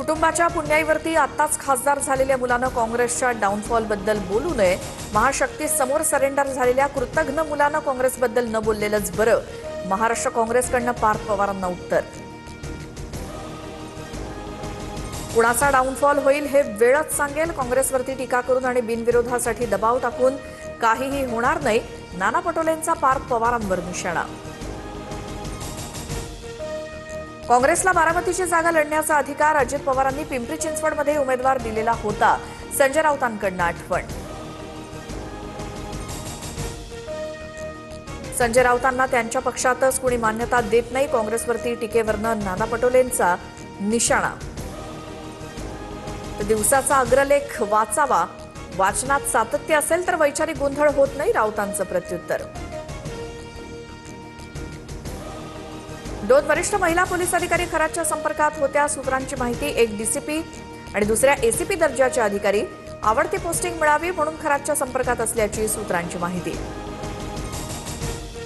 कुटुंबाच्या पुण्याईवरती आत्ताच खासदार झालेल्या मुलानं काँग्रेसच्या डाऊनफॉलबद्दल बोलू नये. महाशक्ती समोर सरेंडर झालेल्या कृतघ्न मुलानं काँग्रेसबद्दल न बोललेलंच बरं. महाराष्ट्र काँग्रेसकडनं पार्थ पवारांना उत्तर. कुणाचा डाऊनफॉल होईल हे वेळच सांगेल. काँग्रेसवरती टीका करून आणि बिनविरोधासाठी दबाव टाकून काहीही होणार नाही. नाना पटोलेंचा पार्थ पवारांवर निशाणा. काँग्रेसला बारामतीची जागा लढण्याचा अधिकार अजित पवारांनी पिंपरी चिंचवडमध्ये उमेदवार दिलेला होता. संजय राऊतांकडनं आठवण. संजय राऊतांना त्यांच्या पक्षातच कुणी मान्यता देत नाही. काँग्रेसवरती टीकेवरनं नाना पटोलेंचा निशाणा. तर दिवसाचा अग्रलेख वाचावा. वाचनात सातत्य असेल तर वैचारिक गोंधळ होत नाही. राऊतांचं प्रत्युत्तर. 2 वरिष्ठ महिला पोलीस अधिकारी खरातच्या संपर्कात होत्या. सूत्रांची माहिती. एक डीसीपी आणि दुसऱ्या एसीपी दर्जाचे अधिकारी. आवडती पोस्टिंग मिळावी म्हणून खरातच्या संपर्कात असल्याची सूत्रांची माहिती.